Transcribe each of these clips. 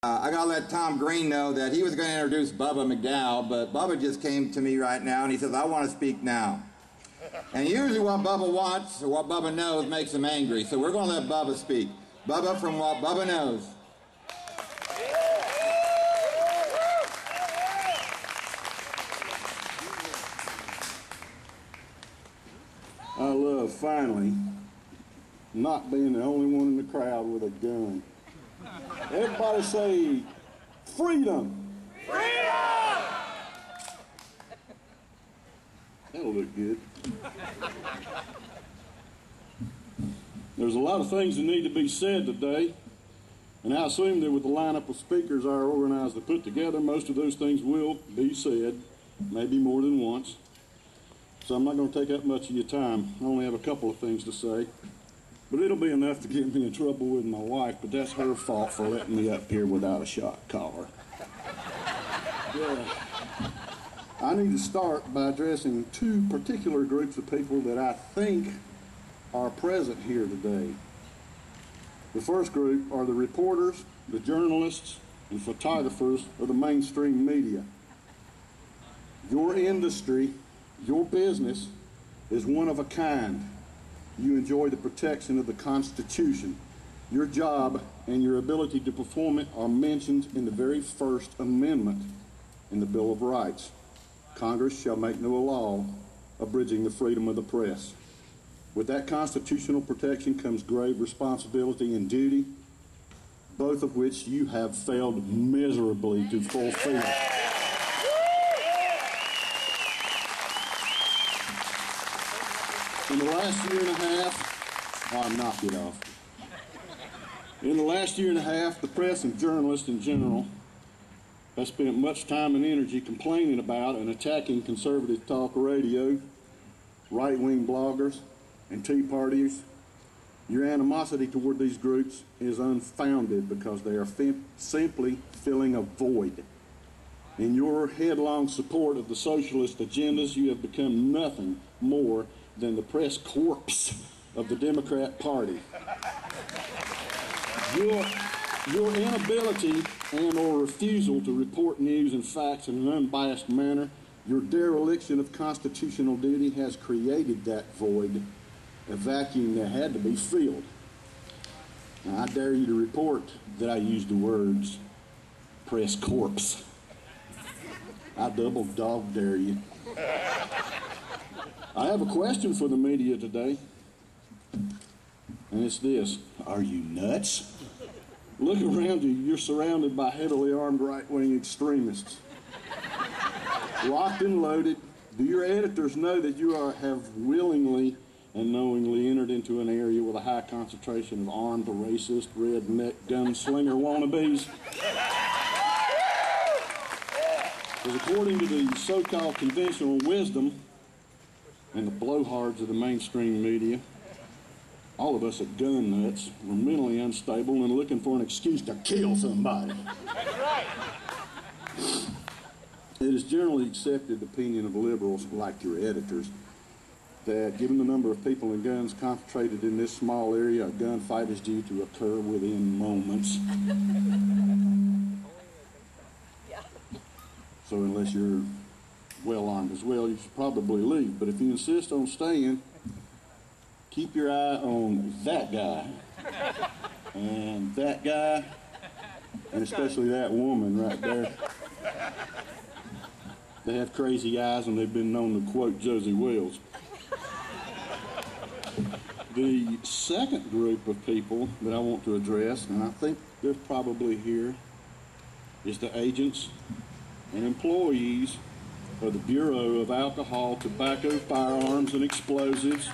I got to let Tom Green know that he was going to introduce Bubba McDowell, but Bubba just came to me right now and he says, I want to speak now. And usually what Bubba wants or what Bubba knows makes him angry, so we're going to let Bubba speak. Bubba from what Bubba knows. I love finally not being the only one in the crowd with a gun. Everybody say, freedom! Freedom! That'll look good. There's a lot of things that need to be said today, and I assume that with the lineup of speakers our organizer put together, most of those things will be said, maybe more than once. So I'm not going to take up much of your time. I only have a couple of things to say. But it'll be enough to get me in trouble with my wife, but that's her fault for letting me up here without a shot collar. Yeah. I need to start by addressing two particular groups of people that I think are present here today. The first group are the reporters, the journalists, and photographers of the mainstream media. Your industry, your business, is one of a kind. You enjoy the protection of the Constitution. Your job and your ability to perform it are mentioned in the very First Amendment in the Bill of Rights. Congress shall make no law abridging the freedom of the press. With that constitutional protection comes grave responsibility and duty, both of which you have failed miserably to fulfill. In the last year and a half, I'll knock it off. In the last year and a half, the press and journalists in general have spent much time and energy complaining about and attacking conservative talk radio, right-wing bloggers, and Tea Partiers. Your animosity toward these groups is unfounded because they are simply filling a void. In your headlong support of the socialist agendas, you have become nothing more than the press corpse of the Democrat Party. Your inability and or refusal to report news and facts in an unbiased manner, your dereliction of constitutional duty has created that void, a vacuum that had to be filled. Now, I dare you to report that I used the words press corpse. I double dog dare you. I have a question for the media today, and it's this: are you nuts? Look around you. You're surrounded by heavily armed right-wing extremists. Locked and loaded. Do your editors know that you have willingly and knowingly entered into an area with a high concentration of armed, racist, redneck, gunslinger wannabes? Because according to the so-called conventional wisdom and the blowhards of the mainstream media, all of us are gun nuts. We're mentally unstable and looking for an excuse to kill somebody. That's right. It is generally accepted opinion of liberals, like your editors, that given the number of people and guns concentrated in this small area, a gunfight is due to occur within moments. So unless you're well armed as well, you should probably leave. But if you insist on staying, keep your eye on that guy, and that guy, and especially that woman right there. They have crazy eyes, and they've been known to quote Josie Wells. The second group of people that I want to address, and I think they're probably here, is the agents and employees of the Bureau of Alcohol, Tobacco, Firearms, and Explosives,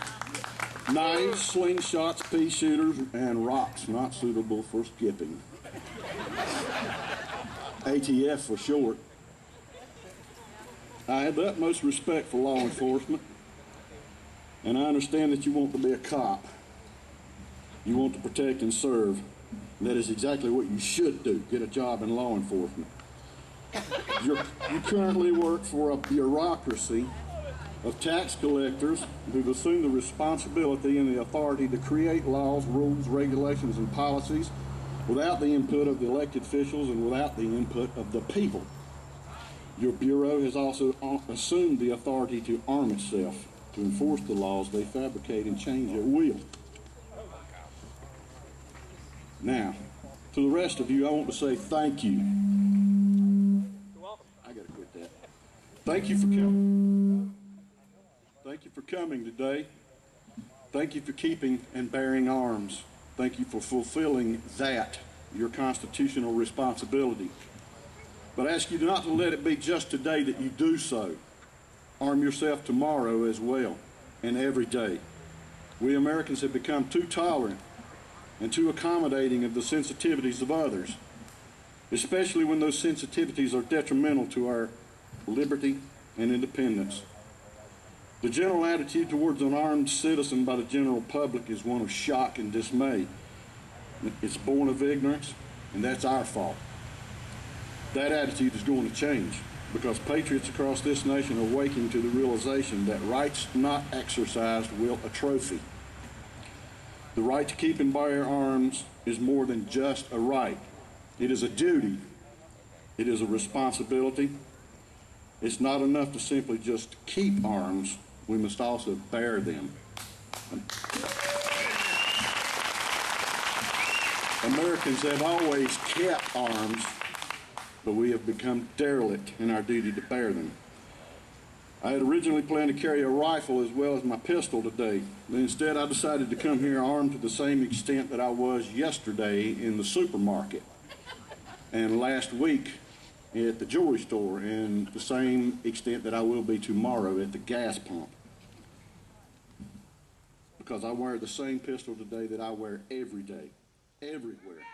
knives, slingshots, pea shooters, and rocks not suitable for skipping. ATF for short. I have the utmost respect for law enforcement, and I understand that you want to be a cop. You want to protect and serve. That is exactly what you should do, get a job in law enforcement. You currently work for a bureaucracy of tax collectors who've assumed the responsibility and the authority to create laws, rules, regulations, and policies without the input of the elected officials and without the input of the people. Your Bureau has also assumed the authority to arm itself to enforce the laws they fabricate and change at will. Now, to the rest of you, I want to say thank you. You're welcome. I gotta quit that. Thank you for coming. Thank you for coming today. Thank you for keeping and bearing arms. Thank you for fulfilling that, your constitutional responsibility. But I ask you not to let it be just today that you do so. Arm yourself tomorrow as well, and every day. We Americans have become too tolerant and too accommodating of the sensitivities of others, especially when those sensitivities are detrimental to our liberty and independence. The general attitude towards an armed citizen by the general public is one of shock and dismay. It's born of ignorance, and that's our fault. That attitude is going to change because patriots across this nation are waking to the realization that rights not exercised will atrophy. The right to keep and bear arms is more than just a right. It is a duty. It is a responsibility. It's not enough to simply just keep arms. We must also bear them. Americans have always kept arms, but we have become derelict in our duty to bear them. I had originally planned to carry a rifle as well as my pistol today, but instead I decided to come here armed to the same extent that I was yesterday in the supermarket and last week at the jewelry store, and the same extent that I will be tomorrow at the gas pump. Because I wear the same pistol today that I wear every day, everywhere.